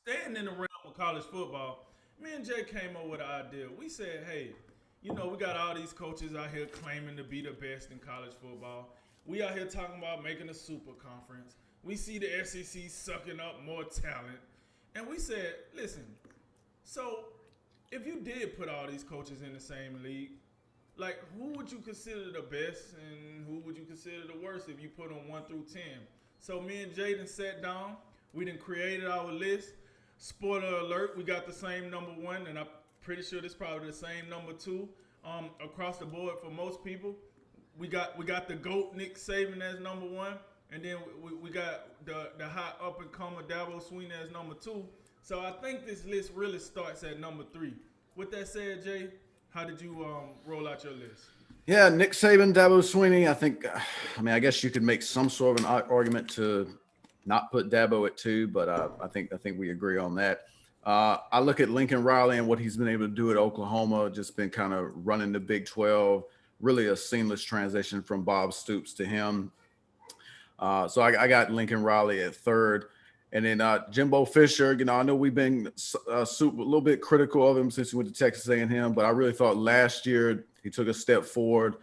staying in the realm of college football, me and Jay came up with an idea. We said, hey, we got all these coaches out here claiming to be the best in college football. We out here talking about making a super conference. We see the SEC sucking up more talent. And we said, listen, so if you did put all these coaches in the same league, like who would you consider the best and who would you consider the worst if you put them 1 through 10? So me and Jaden sat down. We done created our list. Spoiler alert: we got the same number one, and I'm pretty sure this is probably the same number two across the board for most people. We got the GOAT Nick Saban as number one, and then we got the hot up and comer Dabo Sweeney as number two. So I think this list really starts at number three. With that said, Jay, how did you roll out your list? Yeah, Nick Saban, Dabo Sweeney. I guess you could make some sort of an argument to not put Dabo at two, but I think we agree on that. I look at Lincoln Riley and what he's been able to do at Oklahoma, just been kind of running the Big 12, really a seamless transition from Bob Stoops to him. So I got Lincoln Riley at third. And then Jimbo Fisher, I know we've been a little bit critical of him since he went to Texas A&M, but I really thought last year he took a step forward.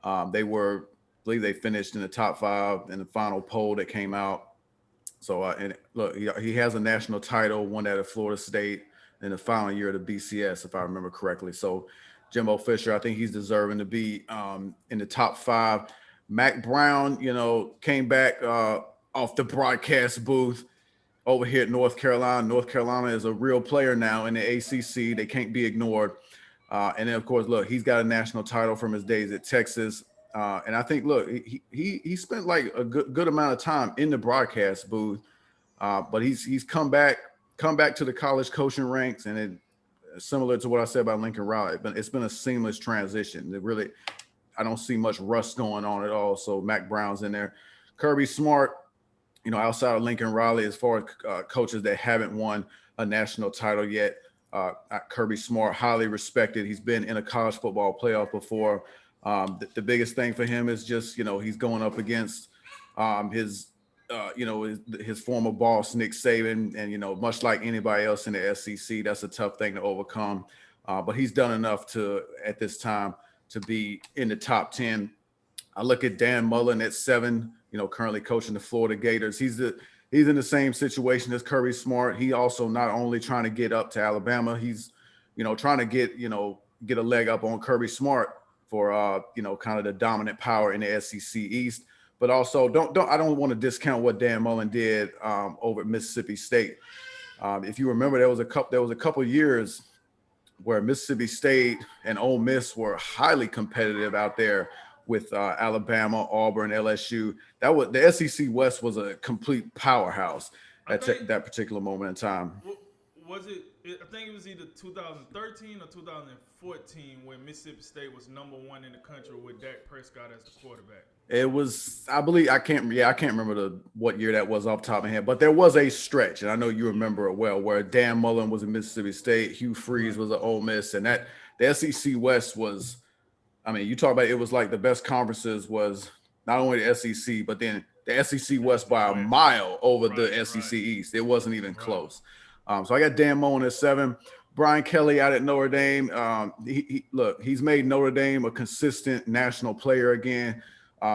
I believe they finished in the top five in the final poll that came out. So, and look, he has a national title, won that at Florida State in the final year of the BCS, if I remember correctly. So, Jimbo Fisher, I think he's deserving to be in the top five. Mac Brown, came back off the broadcast booth over here at North Carolina. North Carolina is a real player now in the ACC. They can't be ignored. And then, of course, look, he's got a national title from his days at Texas. And I think, look, he spent like a good amount of time in the broadcast booth, but he's come back to the college coaching ranks, and similar to what I said about Lincoln Riley, but it's been a seamless transition. I don't see much rust going on at all. So Mac Brown's in there. Kirby Smart, outside of Lincoln Riley, as far as coaches that haven't won a national title yet, Kirby Smart, highly respected. He's been in a college football playoff before. The biggest thing for him is just, he's going up against his former boss, Nick Saban. And, much like anybody else in the SEC, that's a tough thing to overcome. But he's done enough at this time, to be in the top 10. I look at Dan Mullen at 7, currently coaching the Florida Gators. He's in the same situation as Kirby Smart. He also not only trying to get up to Alabama, he's, trying to get a leg up on Kirby Smart for, kind of the dominant power in the SEC East. But also I don't want to discount what Dan Mullen did over at Mississippi State. If you remember, there was a couple years where Mississippi State and Ole Miss were highly competitive out there with Alabama, Auburn, LSU. The SEC West was a complete powerhouse at that particular moment in time. Was it? I think it was either 2013 or 2014 when Mississippi State was number one in the country with Dak Prescott as the quarterback. It was, I believe, I can't remember what year that was off the top of my head, but there was a stretch, and I know you remember it well, where Dan Mullen was at Mississippi State, Hugh Freeze was at Ole Miss, and that the SEC West was, you talk about it was like the best conferences was not only the SEC, but then the SEC West by a mile over the SEC East. It wasn't even close. So I got Dan Mullen at 7. Brian Kelly out at Notre Dame. He's made Notre Dame a consistent national player again.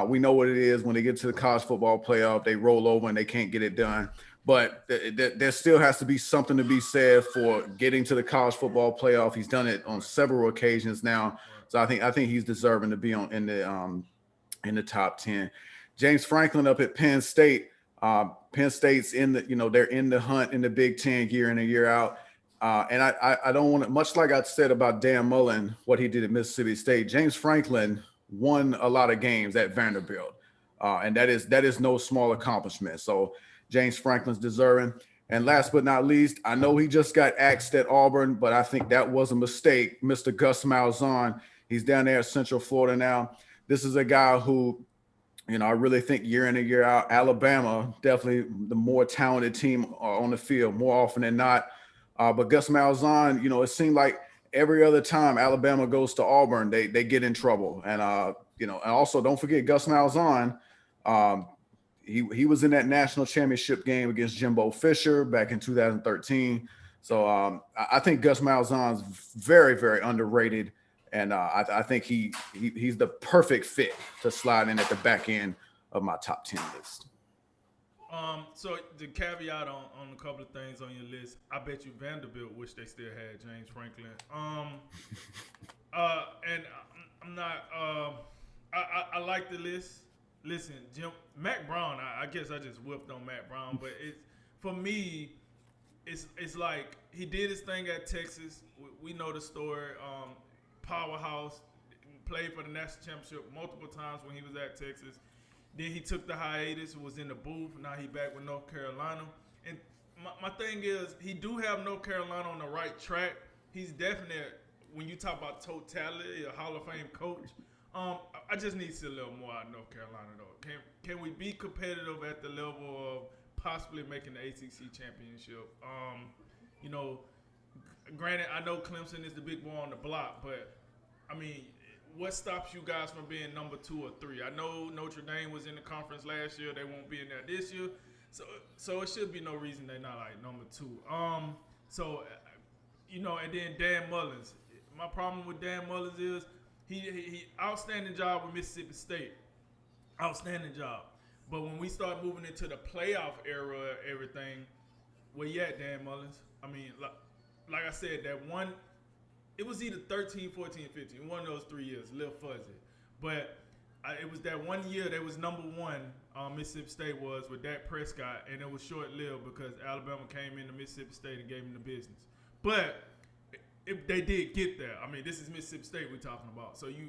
We know what it is when they get to the college football playoff, they roll over and they can't get it done. But there still has to be something to be said for getting to the college football playoff. He's done it on several occasions now. So I think he's deserving to be in the top 10. James Franklin up at Penn State. Penn State's they're in the hunt in the Big Ten year in and year out. And I don't want to, much like I said about Dan Mullen, what he did at Mississippi State, James Franklin won a lot of games at Vanderbilt. And that is no small accomplishment. So James Franklin's deserving. And last but not least, I know he just got axed at Auburn, but I think that was a mistake. Mr. Gus Malzahn, he's down there at Central Florida now. This is a guy who, I really think year in and year out, Alabama, definitely the more talented team on the field more often than not. But Gus Malzahn, it seemed like every other time Alabama goes to Auburn, they get in trouble. And, and also don't forget Gus Malzahn, he was in that national championship game against Jimbo Fisher back in 2013. So I think Gus Malzahn's very, very underrated, and I think he's the perfect fit to slide in at the back end of my top 10 list. So the caveat on a couple of things on your list, I bet you Vanderbilt wish they still had James Franklin. And I'm not. I like the list. Listen, Mac Brown. I guess I just whipped on Mac Brown, but for me, it's like he did his thing at Texas. We know the story. Powerhouse, played for the national championship multiple times when he was at Texas. Then he took the hiatus, was in the booth. Now he back with North Carolina. And my thing is, he do have North Carolina on the right track. He's definitely, when you talk about totality, a Hall of Fame coach. I just need to see a little more out of North Carolina, though. Can we be competitive at the level of possibly making the ACC championship? You know, granted, I know Clemson is the big boy on the block, but, I mean, what stops you guys from being number 2 or 3? I know Notre Dame was in the conference last year. They won't be in there this year. So it should be no reason they're not like number 2. So, you know, and then Dan Mullins. My problem with Dan Mullins is he outstanding job with Mississippi State. Outstanding job. But when we start moving into the playoff era, everything, where you at, Dan Mullins? I mean, like I said, that one, it was either 13, 14, 15. One of those 3 years, a little fuzzy. But it was that 1 year they was number 1, Mississippi State was, with Dak Prescott, and it was short-lived because Alabama came into Mississippi State and gave them the business. But if they did get there. I mean, this is Mississippi State we're talking about. So you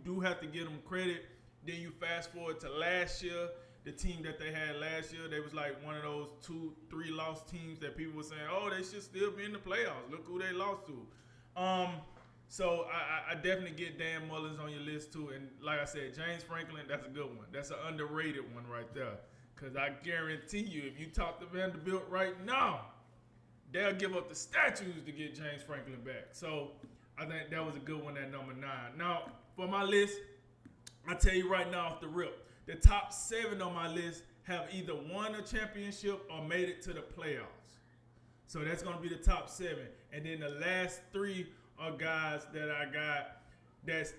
do have to give them credit. Then you fast forward to last year, the team that they had last year, they was like one of those 2-3 lost teams that people were saying, oh, they should still be in the playoffs. Look who they lost to. So I definitely get Dan Mullins on your list too. And like I said, James Franklin, that's a good one. That's an underrated one right there. Because I guarantee you, if you talk to Vanderbilt right now, they'll give up the statues to get James Franklin back. So I think that was a good one at number 9. Now, for my list, I tell you right now off the rip, the top 7 on my list have either won a championship or made it to the playoffs. So that's going to be the top 7. And then the last 3 are guys that I got that's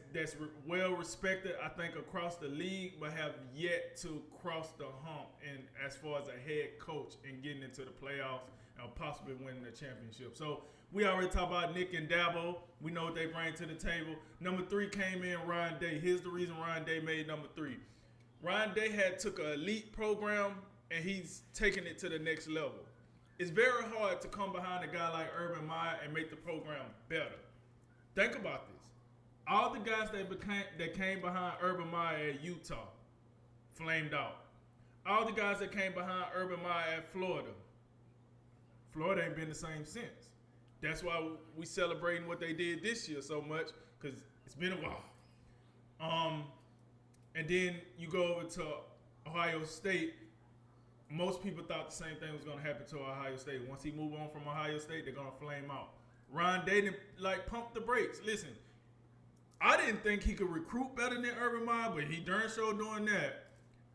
well respected, I think, across the league, but have yet to cross the hump and as far as a head coach and getting into the playoffs or possibly winning the championship. So we already talked about Nick and Dabo. We know what they bring to the table. Number 3 came in Ryan Day. Here's the reason Ryan Day made number 3. Ryan Day took an elite program and he's taking it to the next level. It's very hard to come behind a guy like Urban Meyer and make the program better. Think about this. All the guys that came behind Urban Meyer at Utah flamed out. All the guys that came behind Urban Meyer at Florida ain't been the same since. That's why we celebrating what they did this year so much, because it's been a while. And then you go over to Ohio State. Most people thought the same thing was going to happen to Ohio State. Once he moved on from Ohio State, they're going to flame out. Ryan Day didn't pump the brakes. Listen, I didn't think he could recruit better than Urban Meyer, but he darn sure doing that.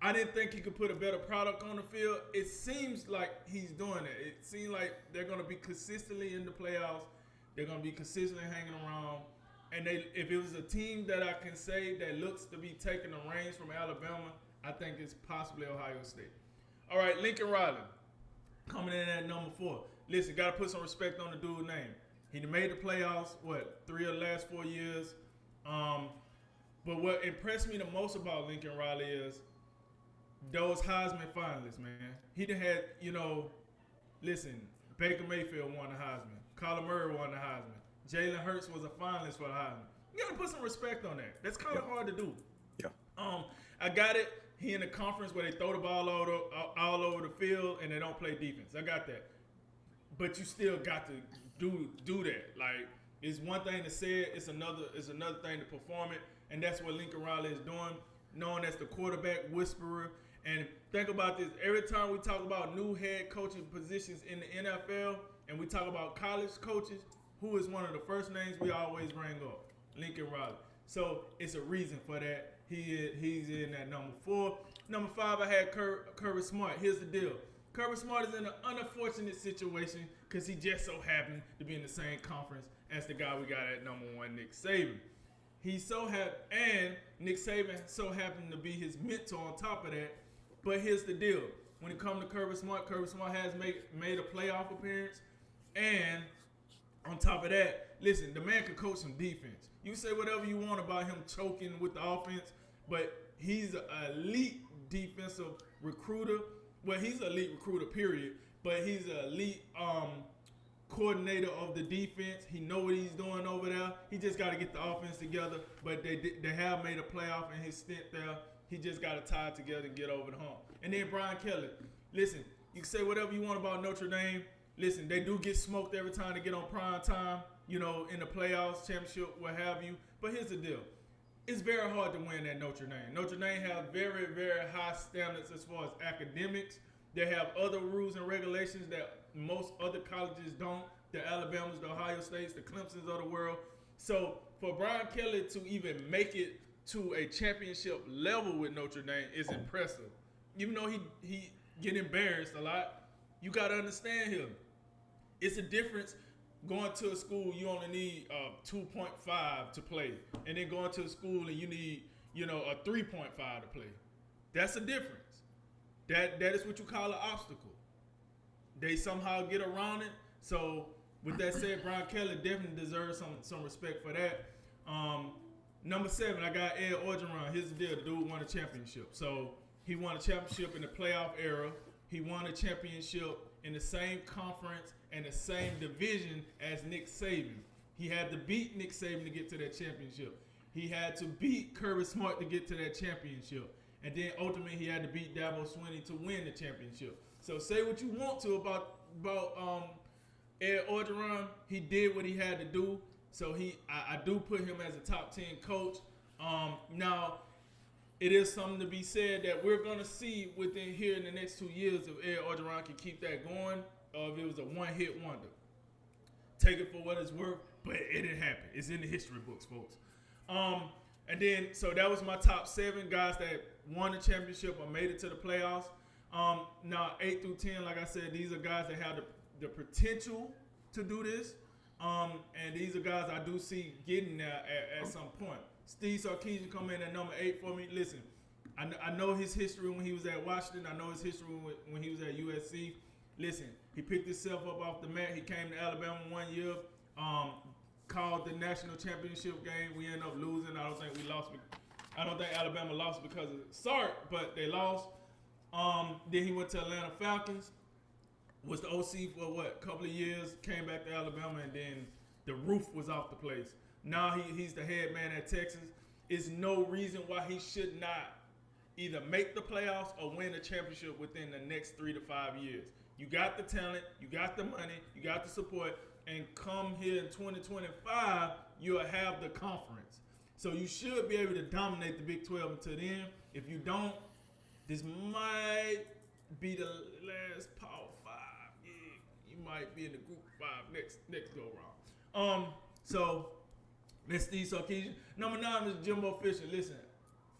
I didn't think he could put a better product on the field. It seems like he's doing it. It seems like they're going to be consistently in the playoffs. They're going to be consistently hanging around. And if it was a team that I can say that looks to be taking the reins from Alabama, I think it's possibly Ohio State. All right, Lincoln Riley coming in at number 4. Listen, got to put some respect on the dude's name. He made the playoffs, 3 of the last 4 years. But what impressed me the most about Lincoln Riley is those Heisman finalists, man. He done had, listen, Baker Mayfield won the Heisman. Kyler Murray won the Heisman. Jalen Hurts was a finalist for the Heisman. You got to put some respect on that. That's kind of hard to do. Yeah. I got it. He in the conference where they throw the ball all over the field and they don't play defense. I got that. But you still got to do that. Like, it's one thing to say it, it's another thing to perform it, and that's what Lincoln Riley is doing, known as the quarterback whisperer. And think about this. Every time we talk about new head coaching positions in the NFL and we talk about college coaches, who is one of the first names we always bring up? Lincoln Riley. So it's a reason for that. He's in at number 4. Number 5, I had Kirby Smart. Here's the deal. Kirby Smart is in an unfortunate situation because he just so happened to be in the same conference as the guy we got at number 1, Nick Saban. And Nick Saban so happened to be his mentor on top of that. But here's the deal. When it comes to Kirby Smart has made a playoff appearance. And on top of that, listen, the man can coach some defense. You say whatever you want about him choking with the offense, but he's an elite defensive recruiter. Well, he's an elite recruiter, period. But he's an elite coordinator of the defense. He know what he's doing over there. He just got to get the offense together. But they have made a playoff in his stint there. He just got to tie it together and get over the hump. And then Brian Kelly. Listen, you can say whatever you want about Notre Dame. Listen, they do get smoked every time they get on prime time, in the playoffs, championship, what have you. But here's the deal. It's very hard to win at Notre Dame. Notre Dame has very, very high standards as far as academics. They have other rules and regulations that most other colleges don't. The Alabamas, the Ohio States, the Clemsons of the world. So for Brian Kelly to even make it to a championship level with Notre Dame is impressive. Even though he get embarrassed a lot, you got to understand him. It's a difference going to a school you only need 2.5 to play, and then going to a school and you need a 3.5 to play. That's a difference. That is what you call an obstacle. They somehow get around it. So with that said, Brian Kelly definitely deserves some respect for that. Number 7, I got Ed Orgeron. Here's the deal: the dude won a championship. So he won a championship in the playoff era. He won a championship in the same conference and the same division as Nick Saban. He had to beat Nick Saban to get to that championship. He had to beat Kirby Smart to get to that championship. And then ultimately he had to beat Dabo Swinney to win the championship. So say what you want to about Ed Orgeron. He did what he had to do. So I do put him as a top 10 coach. Now, it is something to be said that we're going to see within here in the next 2 years if Ed Orgeron can keep that going or if it was a one-hit wonder. Take it for what it's worth, but it didn't happen. It's in the history books, folks. And then, so that was my top 7 guys that won the championship or made it to the playoffs. Now, 8 through 10, like I said, these are guys that have the potential to do this. And these are guys I do see getting there at some point. Steve Sarkisian come in at number 8 for me. Listen, I know his history when he was at Washington. I know his history when he was at USC. Listen, he picked himself up off the mat. He came to Alabama one year, called the national championship game. We ended up losing. I don't think we lost. I don't think Alabama lost because of Sark, but they lost. Then he went to Atlanta Falcons. Was the OC for a couple of years. Came back to Alabama, and then the roof was off the place. Now he's the head man at Texas. Is no reason why he should not either make the playoffs or win a championship within the next 3 to 5 years. You got the talent, you got the money, you got the support, and come here in 2025, you'll have the conference. So you should be able to dominate the Big 12 until then. If you don't, this might be the last Power 5. Yeah, you might be in the Group 5 next go round. So that's Steve Sarkisian. Number 9 is Jimbo Fisher. Listen,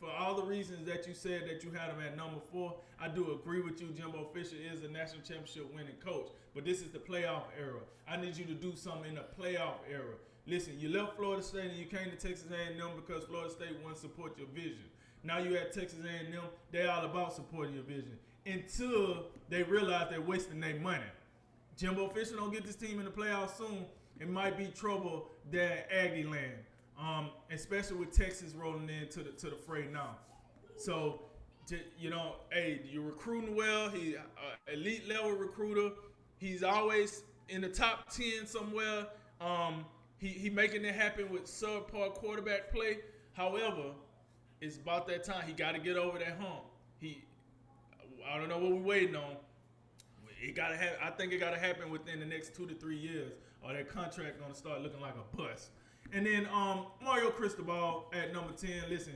for all the reasons that you said that you had him at number 4, I do agree with you. Jimbo Fisher is a national championship winning coach, but this is the playoff era. I need you to do something in the playoff era. Listen, you left Florida State and you came to Texas A&M because Florida State wouldn't support your vision. Now you at Texas A&M, they're all about supporting your vision until they realize they're wasting their money. Jimbo Fisher don't get this team in the playoffs soon. It might be trouble there at Aggie land, especially with Texas rolling into the fray now. So, hey, you're recruiting well. He's an elite level recruiter. He's always in the top 10 somewhere. He making it happen with subpar quarterback play. However, it's about that time. He got to get over that hump. I don't know what we're waiting on. I think it got to happen within the next 2 to 3 years, or that contract gonna start looking like a bust. And then Mario Cristobal at number 10. Listen,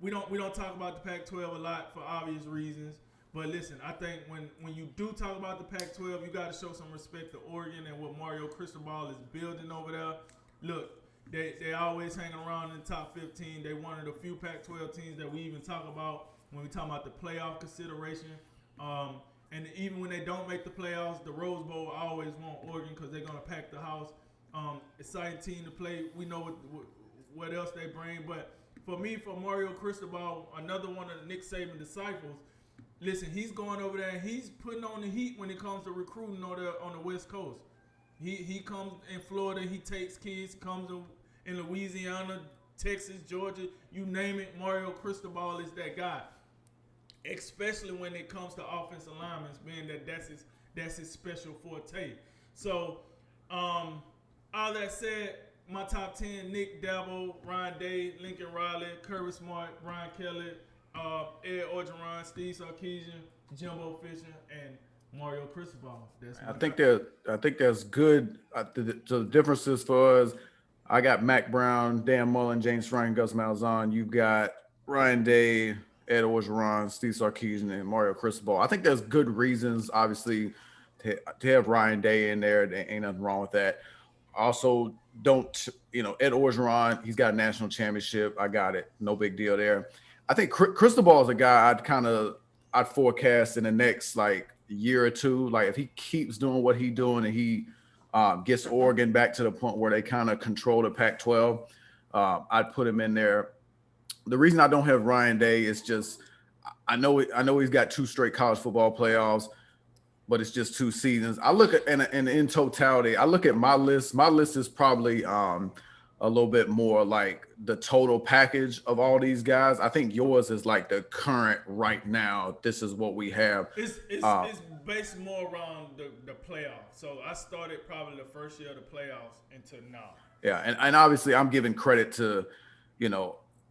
we don't talk about the Pac-12 a lot for obvious reasons. But listen, I think when you do talk about the Pac-12, you got to show some respect to Oregon and what Mario Cristobal is building over there. Look, they always hanging around in the top 15. They one of the few Pac-12 teams that we even talk about when we talk about the playoff consideration. And even when they don't make the playoffs, the Rose Bowl, I always want Oregon because they're going to pack the house. Exciting team to play. We know what else they bring. But for me, for Mario Cristobal, another one of the Nick Saban disciples, listen, he's going over there and he's putting on the heat when it comes to recruiting on the West Coast. He comes in Florida, he takes kids, comes in Louisiana, Texas, Georgia, you name it, Mario Cristobal is that guy. Especially when it comes to offensive linemen, being that's his special forte. So, all that said, my top 10, Nick Dabo, Ryan Day, Lincoln Riley, Kirby Smart, Brian Kelly, Ed Orgeron, Steve Sarkisian, Jimbo Fisher, and Mario Cristobal. I think there's good. The differences for us, I got Mac Brown, Dan Mullen, James Frank, Gus Malzahn. You got Ryan Day, Ed Orgeron, Steve Sarkisian, and Mario Cristobal. I think there's good reasons, obviously, to have Ryan Day in there. There ain't nothing wrong with that. Also, Ed Orgeron, he's got a national championship. I got it. No big deal there. I think Cristobal is a guy I'd forecast in the next year or two. Like if he keeps doing what he's doing and he gets Oregon back to the point where they kind of control the Pac-12, I'd put him in there. The reason I don't have Ryan Day is just I know he's got 2 straight college football playoffs, but it's just 2 seasons. I look at and in totality, I look at my list. My list is probably a little bit more like the total package of all these guys. I think yours is like the current right now. This is what we have. It's based more around the playoffs. So I started probably the first year of the playoffs until now. Yeah, and obviously I'm giving credit to,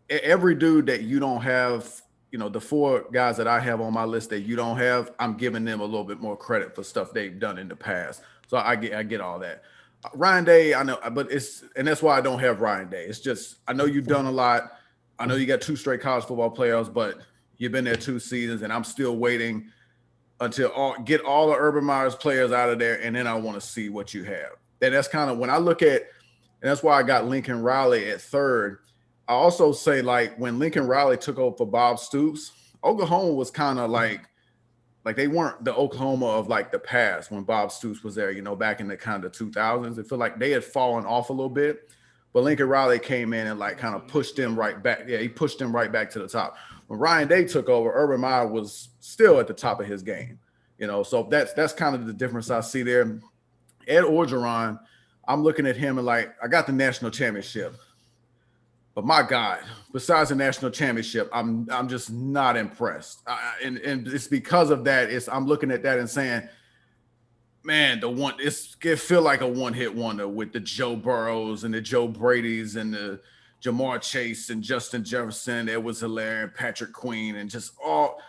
every dude that you don't have, the 4 guys that I have on my list that you don't have, I'm giving them a little bit more credit for stuff they've done in the past. So I get all that. Ryan Day, I know, but that's why I don't have Ryan Day. It's just, I know you've done a lot. I know you got 2 straight college football playoffs, but you've been there 2 seasons, and I'm still waiting until get all the Urban Meyer's players out of there, and then I want to see what you have. And that's kind of when I look at, and that's why I got Lincoln Riley at 3rd. I also say, when Lincoln Riley took over for Bob Stoops, Oklahoma was kind of like they weren't the Oklahoma of the past when Bob Stoops was there, back in the kind of 2000s. I feel like they had fallen off a little bit, but Lincoln Riley came in and kind of pushed them right back. Yeah, he pushed them right back to the top. When Ryan Day took over, Urban Meyer was still at the top of his game, so that's kind of the difference I see there. Ed Orgeron, I'm looking at him and I got the national championship. But my God, besides the national championship, I'm just not impressed, and it's because of that. I'm looking at that and saying, man, it feel like a one-hit wonder with the Joe Burrows and the Joe Bradys and the Jamar Chase and Justin Jefferson, Edwards-Helaire and Patrick Queen, and just all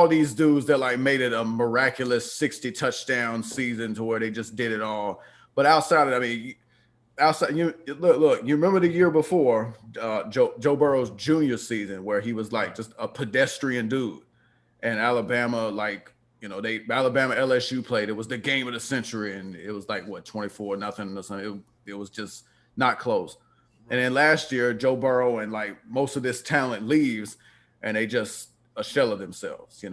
these dudes that made it a miraculous 60 touchdown season to where they just did it all. But outside of that, outside, you remember the year before Joe Burrow's junior season where he was just a pedestrian dude, and Alabama, Alabama LSU played. It was the game of the century, and it was 24-0 or something. It was just not close. And then last year, Joe Burrow and most of this talent leaves, and they just a shell of themselves.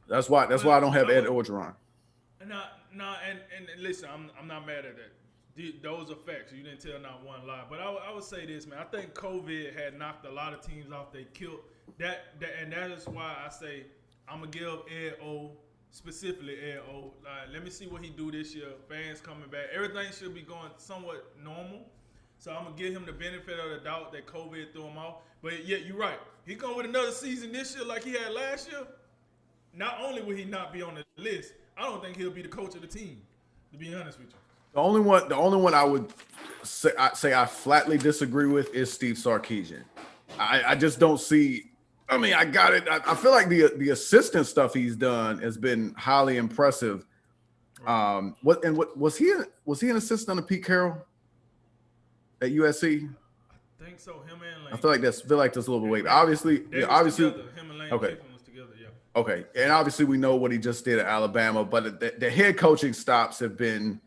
That's why I don't have Ed Orgeron. No, and listen, I'm not mad at that. Those are facts. You didn't tell not one lie. But I would say this, man. I think COVID had knocked a lot of teams off. They killed that, and that is why I say I'm gonna give Ed O, specifically Ed O. Let me see what he do this year. Fans coming back. Everything should be going somewhat normal. So I'm gonna give him the benefit of the doubt that COVID threw him off. But yeah, you're right. He going with another season this year like he had last year. Not only will he not be on the list, I don't think he'll be the coach of the team. To be honest with you. The only one I would say I flatly disagree with is Steve Sarkisian. I just don't see. I mean, I got it. I feel like the assistant stuff he's done has been highly impressive. What was he an assistant under Pete Carroll at USC? I think so. Him and Lane. I feel like that's a little bit weight. Obviously, obviously, together. Him and Lane okay. Was together, yeah. Okay, and obviously we know what he just did at Alabama, but the head coaching stops have been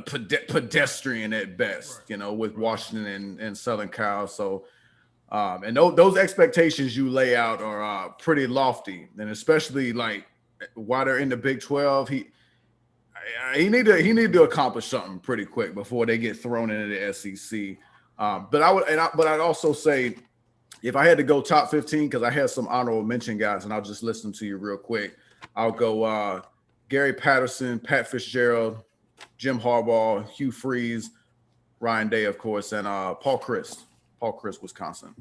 pedestrian at best, right. With Washington and Southern Cal. So And those expectations you lay out are pretty lofty, and especially like while they're in the Big 12, he need to accomplish something pretty quick before they get thrown into the SEC. But I'd also say if I had to go top 15, because I had some honorable mention guys, and I'll just listen to you real quick. I'll go Gary Patterson, Pat Fitzgerald, Jim Harbaugh, Hugh Freeze, Ryan Day, of course, and Paul Chryst, Wisconsin.